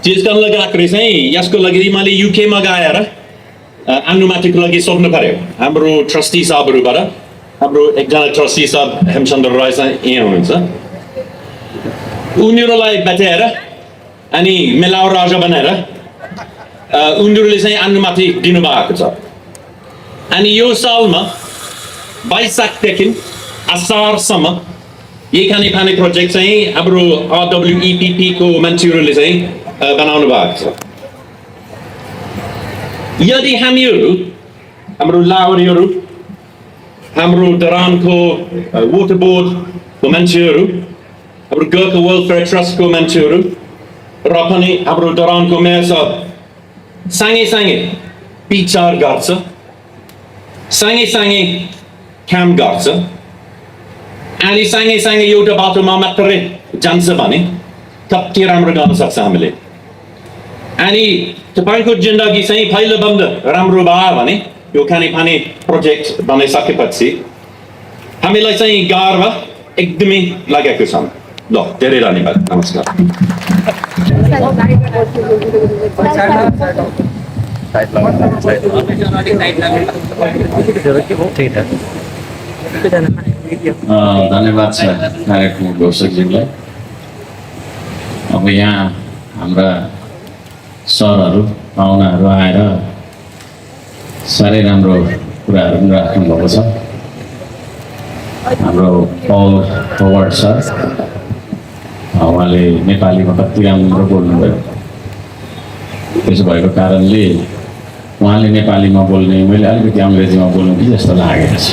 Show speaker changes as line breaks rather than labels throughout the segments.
त्यसका लागि चाहिँ यसको लागि मैले युकेमा गएर अनुमतिको लागि सोध्नु पर्यो हाम्रो ट्रस्टी साहबहरूबाट हाम्रो एकजना ट्रस्टी साहब हेमचन्द्र राय चाहिँ यहाँ हुनुहुन्छ उनीहरूलाई भेटेर अनि मिलाउ राजा भनेर उनीहरूले चाहिँ अनुमति दिनुभएको छ अनि यो सालमा वैशाखदेखि असारसम्म यही खाने प्रोजेक्ट चाहिँ हाम्रो 𝐻𝐸𝐻𝐸 को मान्छेहरूले चाहिँ बनाउनु भएको छ यदि हामीहरू हाम्रो लाहुरेहरू हाम्रो धरानको वाटर बोर्डको मान्छेहरू हाम्रो गोर्खा वेलफेयर ट्रस्टको मान्छेहरू र पनि हाम्रो धरानको मेयर साहब सँगै विचार गर्छ सँगै काम गर्छ अनि सँगै एउटा बाटोमा मात्रै जान्छ भने कति राम्रो गर्न सक्छ हामीले अनि तपाईको जिन्दगी चाहिँ पहिलोभन्दा राम्रो भयो भने यो खाने प्रोजेक्ट बनाइसकेपछि हामीलाई चाहिँ गर्व एकदमै लागेको छ ल धेरै धन्यवाद नमस्कार
धन्यवाद छ कार्यक्रम घोषकज्यूलाई अब यहाँ हाम्रा सरहरू पाहुनाहरू आएर साह्रै राम्रो कुराहरू पनि राख्नुभएको छ हाम्रो पल फरवर्ड सर उहाँले नेपालीमा कति राम्रो बोल्नुभयो त्यसो भएको कारणले उहाँले नेपालीमा बोल्ने मैले अलिकति अङ्ग्रेजीमा बोल्नु कि जस्तो लागेको छ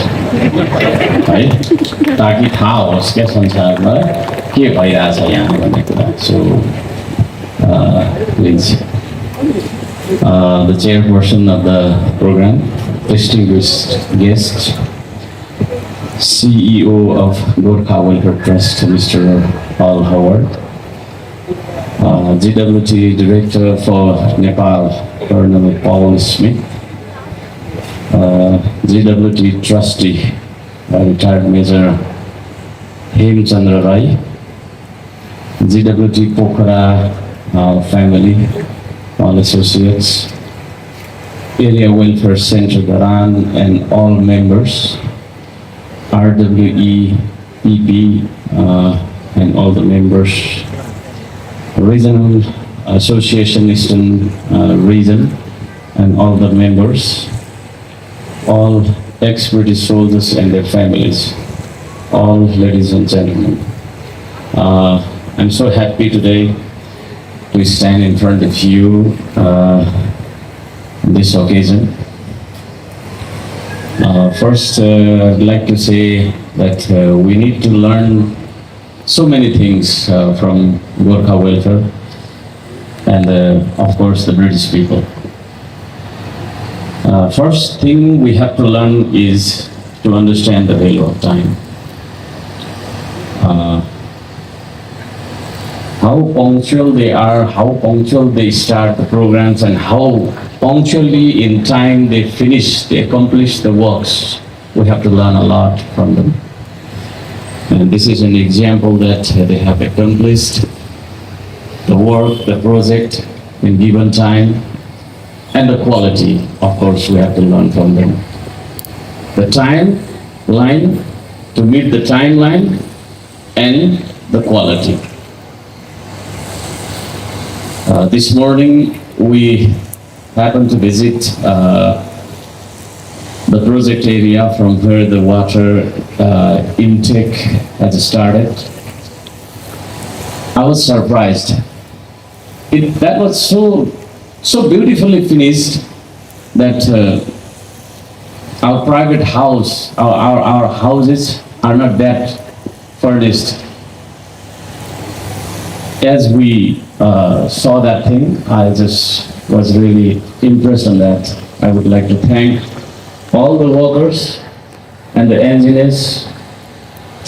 है ताकि थाहा होस् क्या संसारमा के भइरहेछ यहाँ भन्ने कुरा so please the chairperson of the program, distinguished guests, CEO of Gorkha Welfare Trust, Mr. Paul Howard, GWT Director for Nepal, Colonel Paul Smith, GWT Trustee, Retired Major 𝐒𝐚𝐽 Rai, GWT Pokhara family, all associates, Area Welfare Center Dharan and all members, 𝐻𝐸𝐻𝐸 and all the members, Regional Association Eastern Region and all the members, all ex-British soldiers and their families, all ladies and gentlemen. I'm so happy today to stand in front of you on this occasion. First, I'd like to say that we need to learn so many things from Gorkha welfare and of course the British people. First thing we have to learn is to understand the value of time. How punctual they are, how punctual they start the programs, and how punctually in time they finish, they accomplish the works. We have to learn a lot from them. And this is an example that they have accomplished the work, the project in given time, and the quality, of course, we have to learn from them. The timeline, to meet the timeline, and the quality. This morning we happened to visit the project area from where the water intake has started. I was surprised. That was so beautifully finished that our private house, our houses are not that furnished. As we saw that thing, I just was really impressed on that. I would like to thank all the workers and the engineers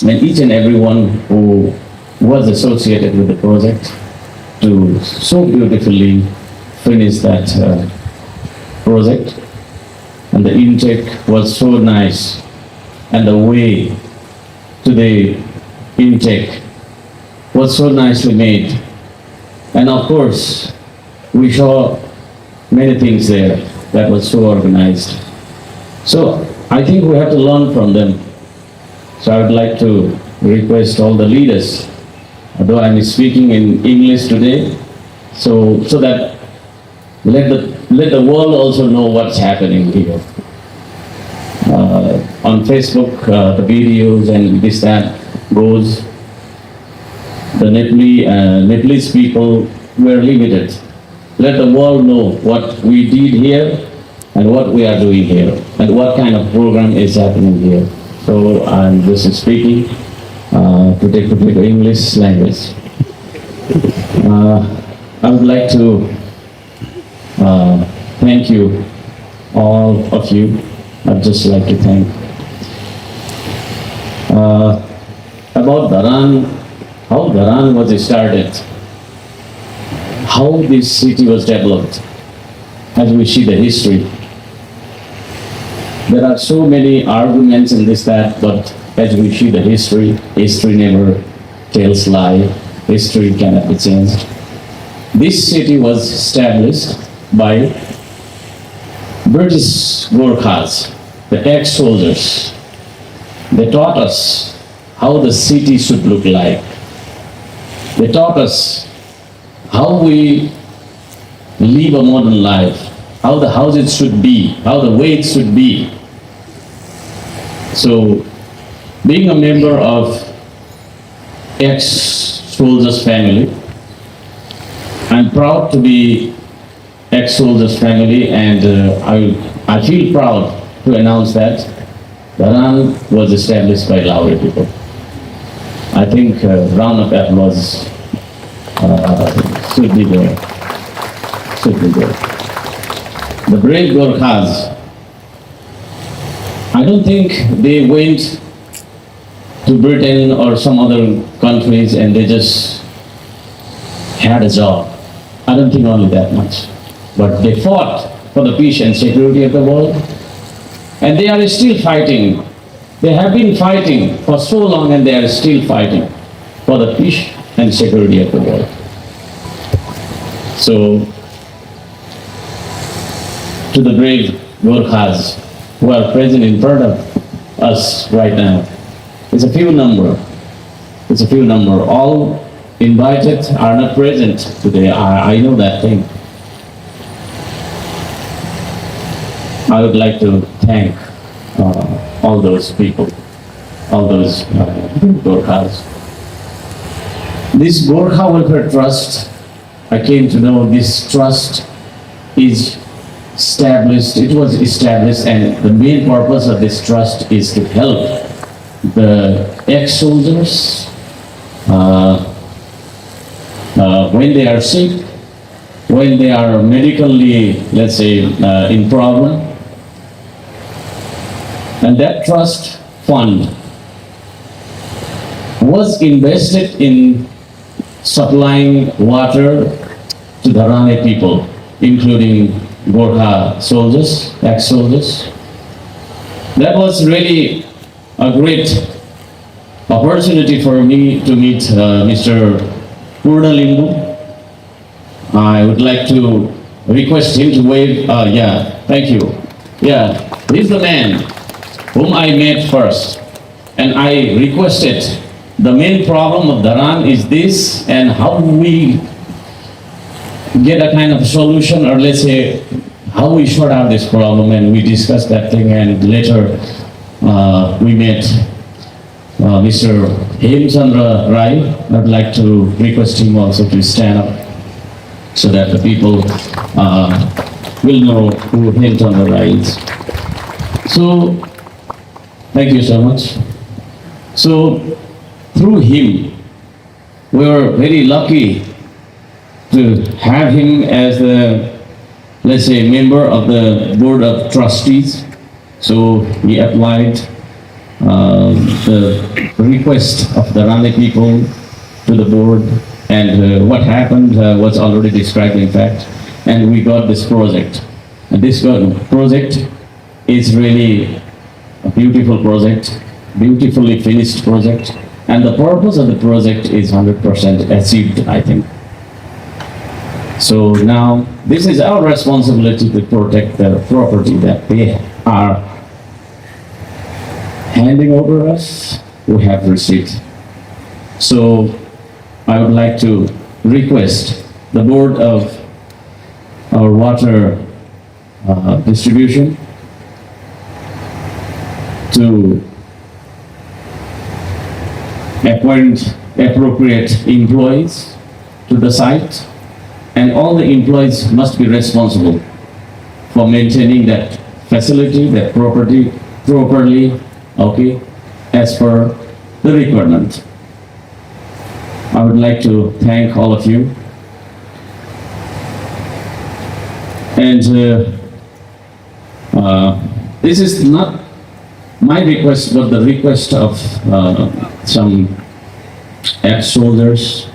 and each and everyone who was associated with the project to so beautifully finish that project. And the intake was so nice, and the way to the intake was so nicely made. And of course, we saw many things there that was so organized. So I think we have to learn from them. So I would like to request all the leaders, although I'm speaking in English today, so that let the world also know what's happening here. On Facebook, the videos and this that goes. The Nepalese people were limited. Let the world know what we did here and what we are doing here and what kind of program is happening here. So I'm just speaking to take the English language. I would like to thank you, all of you. I'd just like to thank. About Dharan, how Dharan was started, how this city was developed, as we see the history. There are so many arguments in this that, but as we see the history, history never tells lie, history cannot be changed. This city was established by British gorkhas, the ex-soldiers. They taught us how the city should look like. They taught us how we live a modern life, how the houses should be, how the way it should be. So, being a member of ex-soldiers family, I'm proud to be ex-soldiers family, and I feel proud to announce that Dharan was established by Lauri people. I think round of applause should be there. Should be there. The brave gorkhas, I don't think they went to Britain or some other countries and they just had a job. I don't think only that much. But they fought for the peace and security of the world. And they are still fighting. They have been fighting for so long and they are still fighting for the peace and security of the world. So, to the brave gorkhas who are present in front of us right now, it's a few number. It's a few number. All invited are not present today. I know that thing. I would like to thank all those people, all those gorkhas. This Gorkha Welfare Trust, I came to know this trust is established, it was established, and the main purpose of this trust is to help the ex-soldiers when they are sick, when they are medically, let's say, in problem. And that trust fund was invested in supplying water to the Dharan people, including Gorkha soldiers, ex-soldiers. That was really a great opportunity for me to meet Mr. Purna Limbu. I would like to request him to wave. Yeah, thank you. Yeah, he's the man whom I met first. And I requested, the main problem of Dharan is this, and how we get a kind of solution, or let's say, how we sort out this problem, and we discussed that thing, and later we met Mr. 𝐒𝐚𝐧𝐭𝐡𝐢 Rai. I'd like to request him also to stand up so that the people will know who 𝐒𝐚𝐧𝐭𝐡𝐢 Rai is. So, thank you so much. So, through him, we were very lucky to have him as the, let's say, member of the board of trustees. So he applied the request of the Dharan people to the board, and what happened was already described in fact, and we got this project. And this project is really a beautiful project, beautifully finished project, and the purpose of the project is 100% achieved, I think. So now this is our responsibility to protect the property that they are handing over us, we have received. So I would like to request the board of our water distribution to appoint appropriate employees to the site, and all the employees must be responsible for maintaining that facility, that property properly, okay, as per the requirement. I would like to thank all of you. And this is not my request, but the request of some ex-soldiers,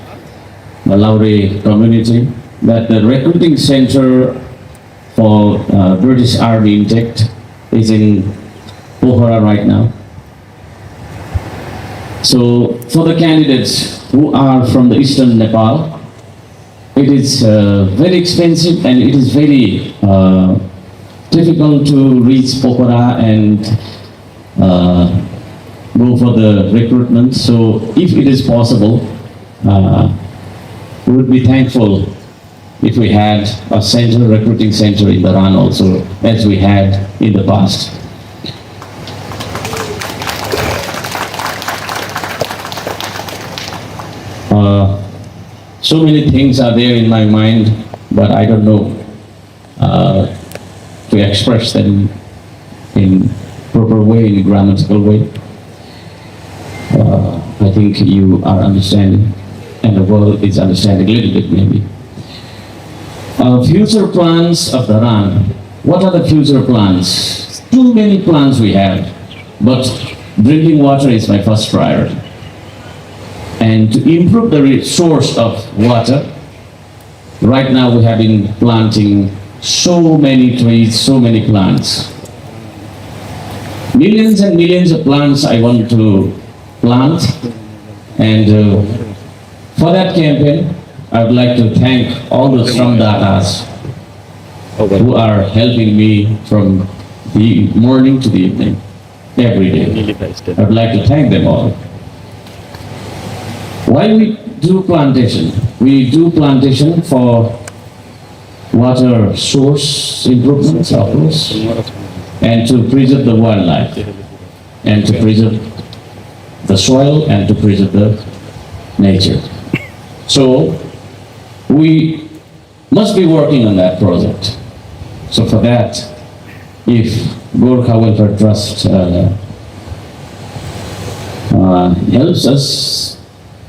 the Lauri community, that the recruiting center for British Army intake is in Pokhara right now. So for the candidates who are from the eastern Nepal, it is very expensive and it is very difficult to reach Pokhara and go for the recruitment. So if it is possible, we would be thankful if we had a center, recruiting center in Dharan also, as we had in the past. So many things are there in my mind, but I don't know to express them in proper way, in a grammatical way. I think you are understanding, and the world is understanding a little bit maybe. Future plans of Dharan. What are the future plans? Too many plans we have, but drinking water is my first priority. And to improve the resource of water, right now we have been planting so many trees, so many plants. Millions and millions of plants I want to plant, and for that campaign, I would like to thank all the Shramdatas who are helping me from the morning to the evening, every day. I would like to thank them all. Why we do plantation? We do plantation for water source improvements, of course, and to preserve the wildlife, and to preserve the soil, and to preserve the nature. So we must be working on that project. So for that, if Gorkha Welfare Trust helps us,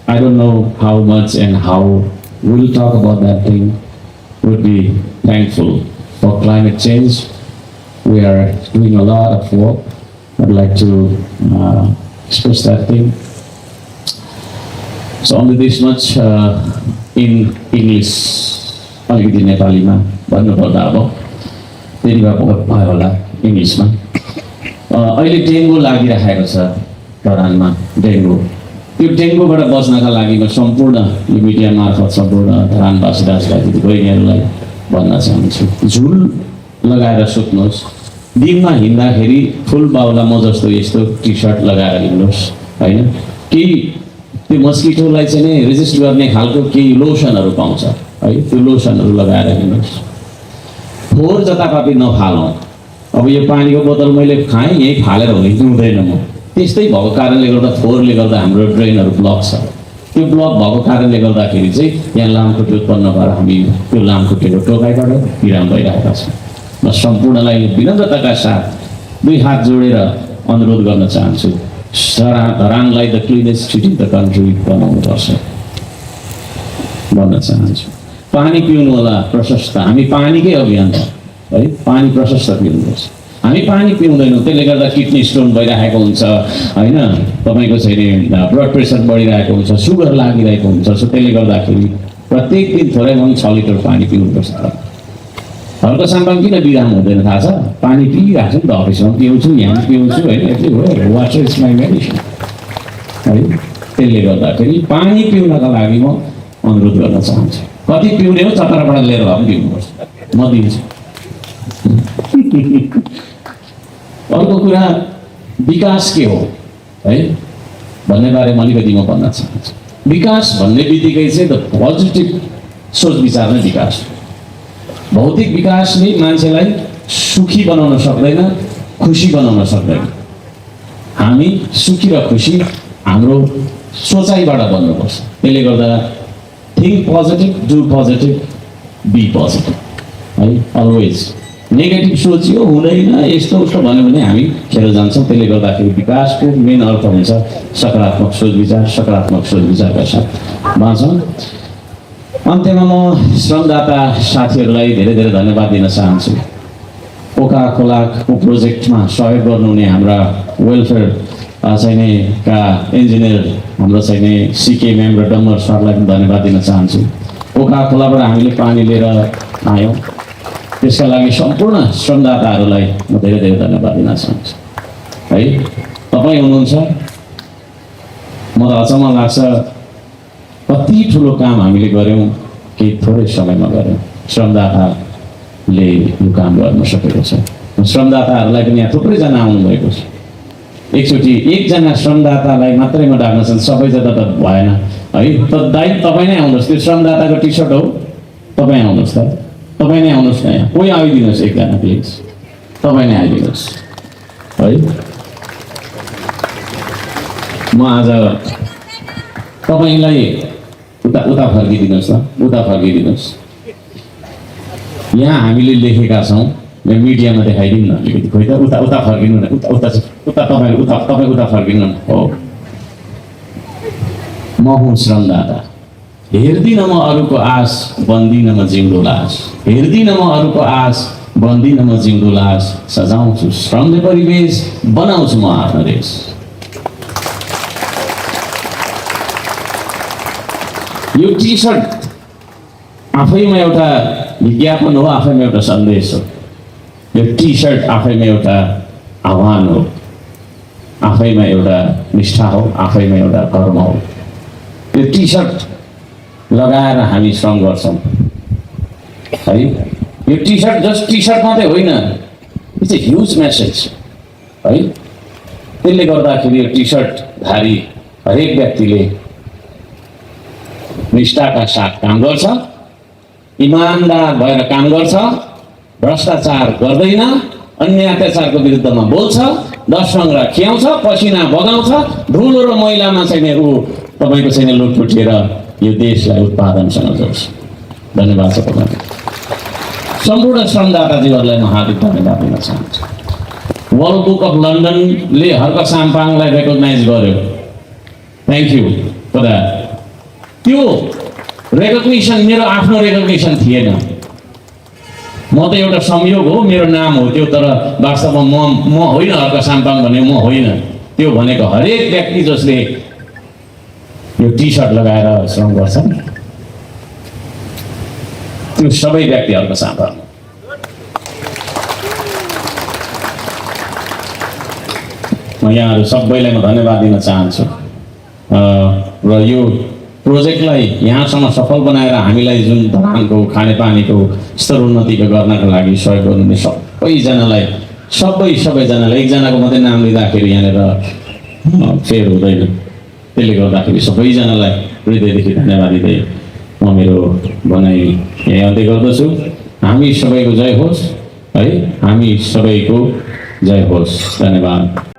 I don't know how much and how we'll talk about that thing. Would be thankful for climate change. We are doing a lot of work. I'd like to express that thing. So only this much in English. अलिकति नेपालीमा भन्नुपर्दा अब त्यति भए भयो होला इङ्ग्लिसमा। अहिले डेङ्गु लागिरहेको छ धरानमा, डेङ्गु। त्यो डेङ्गुबाट बच्नका लागि म सम्पूर्ण यो मिडिया मार्फत सम्पूर्ण धरानवासी दाजुभाइ बहिनीहरूलाई भन्न चाहन्छु, झुल लगाएर सुत्नुहोस्। दिनमा हिँड्दाखेरि फुल बाउला म जस्तो यस्तो टी सर्ट लगाएर हिँड्नुहोस्, होइन? केही त्यो मस्किटोलाई चाहिँ नि रेजिस्ट गर्ने खालको केही लोसनहरू पाउँछ है, त्यो लोसनहरू लगाएर हिँड्नुहोस्। फोहोर जताततै नफालौँ। अब यो पानीको बोतल मैले खाएँ, यहीँ फालेर हुने पिउँदैन म। त्यस्तै भएको कारणले गर्दा फोहोरले गर्दा हाम्रो ड्रेनहरू ब्लक छ। त्यो ब्लक भएको कारणले गर्दाखेरि चाहिँ यहाँ लामखुट्टे उत्पन्न भएर हामी त्यो लामखुट्टेको टोकाइबाट बिराम भइरहेका छौँ। म सम्पूर्णलाई विनम्रताका साथ दुई हात जोडेर अनुरोध गर्न चाहन्छु, धरानलाई the cleanest city in the country बनाउनुपर्छ भन्न चाहन्छु। पानी पिउनु होला प्रशस्त, हामी पानीकै अभियान है, पानी प्रशस्त पिउनुपर्छ। हामी पानी पिउँदैनौँ, त्यसले गर्दा किडनी स्टोन भइरहेको हुन्छ, होइन? तपाईँको चाहिँ ब्लड प्रेसर बढिरहेको हुन्छ, सुगर लागिरहेको हुन्छ। सो त्यसले गर्दाखेरि प्रत्येक दिन थोरै भए 6 लिटर पानी पिउनुपर्छ। हर्का साम्पाङ किन बिराम हुँदैन थाहा छ? पानी पिइरहेको छु नि त, अफिसमा पिउँछु, यहाँ पिउँछु, होइन? यति हो, वाटर इज माई मेडिसिन है। त्यसले गर्दाखेरि पानी पिउनका लागि म अनुरोध गर्न चाहन्छु। कति पिउने हो चतराबाट लिएर भए पनि दिनुपर्छ, म दिन्छु। अर्को कुरा विकास के हो है भन्ने बारेमा अलिकति म भन्न चाहन्छु। विकास भन्ने बित्तिकै चाहिँ द पोजिटिभ सोच विचार नै विकास हो। भौतिक विकासले मान्छेलाई सुखी बनाउन सक्दैन, खुसी बनाउन सक्दैन। हामी सुखी र खुसी हाम्रो सोचाइबाट बन्नुपर्छ। त्यसले गर्दा think positive, do positive, be positive है। अलवेज नेगेटिभ सोचियो हुँदैन यस्तो उस्तो भन्यो भने हामी खेर जान्छौँ। त्यसले गर्दाखेरि विकासको मेन अर्थ हुन्छ सकारात्मक सोच विचार, सकारात्मक सोच विचारका साथ बाँचौँ। अन्त्यमा म श्रमदाता साथीहरूलाई धेरै धेरै धन्यवाद दिन चाहन्छु। ओखा खोलाको प्रोजेक्टमा सहयोग गर्नुहुने हाम्रा वेलफेयर चाहिने का इन्जिनियर हाम्रो चाहिने 𝐒𝐚𝐽 र डम्बर सरलाई पनि धन्यवाद दिन चाहन्छु। ओखा खोलाबाट हामीले पानी लिएर आयौँ, त्यसका लागि सम्पूर्ण श्रमदाताहरूलाई म धेरै धेरै धन्यवाद दिन चाहन्छु है। तपाईँ हुनुहुन्छ, म त अचम्म लाग्छ कति ठुलो काम हामीले गऱ्यौँ केही थोरै समयमा गऱ्यौँ। श्रमदाताले यो काम गर्न सकेको छ। श्रमदाताहरूलाई पनि यहाँ थुप्रैजना आउनुभएको छ। एकचोटि एकजना श्रमदातालाई मात्रै म डाक्न चाहन्छु, सबैजना त भएन है। त दाइ तपाईँ नै आउनुहोस्, त्यो श्रमदाताको टी सर्ट हो, तपाईँ आउनुहोस् त, तपाईँ नै आउनुहोस् न यहाँ। कोही आइदिनुहोस् एकजना प्लिज, तपाईँ नै आइदिनुहोस् है। म आज तपाईँलाई उता फर्किदिनुहोस् न, उता फर्किदिनुहोस्। यहाँ हामीले लेखेका छौँ, मिडियामा देखाइदिउँ न अलिकति। खोइ त उता फर्किनु न, तपाईँ उता फर्किनु न। हो, म हुँ श्रमदाता, हेर्दिनँ म अरूको आश, बन्दिनँ म जिउँदो लास। हेर्दिनँ म अरूको आश, बन्दिनँ म जिउँदो लास। सजाउँछु श्रमले परिवेश, बनाउँछु म आफ्नो देश। यो टी सर्ट आफैमा एउटा विज्ञापन हो, आफैमा एउटा सन्देश हो। यो टी सर्ट आफैमा एउटा आह्वान हो, आफैमा एउटा निष्ठा हो, आफैमा एउटा कर्म हो। यो टी सर्ट लगाएर हामी श्रम गर्छौँ है। यो T shirt just T shirt मात्रै होइन, इट्स ए ह्युज मेसेज है। त्यसले गर्दाखेरि यो टी सर्टधारी हरेक व्यक्तिले निष्ठाका साथ काम गर्छ, इमानदार भएर काम गर्छ, भ्रष्टाचार गर्दैन, अन्य अत्याचारको विरुद्धमा बोल्छ, 10 रङ्ग खियाउँछ, पसिना बगाउँछ, धुलो र मैलामा चाहिँ ऊ तपाईँको चाहिँ लुटपुटिएर यो देशलाई उत्पादनसँग जोड्छ। धन्यवाद छ तपाईँलाई। सम्पूर्ण श्रमदाताजीहरूलाई म हार्दिक धन्यवाद दिन चाहन्छु। वर्ल्ड बुक अफ लन्डनले हर्का साम्पाङलाई रेकग्नाइज गर्यो। Thank you for that. त्यो रेकग्निसन मेरो आफ्नो रेकग्निसन थिएन, म त एउटा संयोग हो, मेरो नाम हो त्यो, तर वास्तवमा म होइन हर्का साम्पाङ भने म होइन। त्यो भनेको हरेक व्यक्ति जसले यो टी सर्ट लगाएर श्रम गर्छ त्यो सबै व्यक्ति हर्का साम्पाङ। म यहाँहरू सबैलाई म धन्यवाद दिन चाहन्छु। र यो प्रोजेक्टलाई यहाँसम्म सफल बनाएर हामीलाई जुन धरानको खानेपानीको स्तर उन्नतिको गर्नको लागि सहयोग गर्नुहुने सबैजनालाई एकजनाको मात्रै नाम लिँदाखेरि यहाँनिर फेर हुँदैन। त्यसले गर्दाखेरि सबैजनालाई हृदयदेखि धन्यवाद दिँदै म मेरो भनाइ यही अन्त्य गर्दछु। हामी सबैको जय होस् है, हामी सबैको जय होस्। धन्यवाद।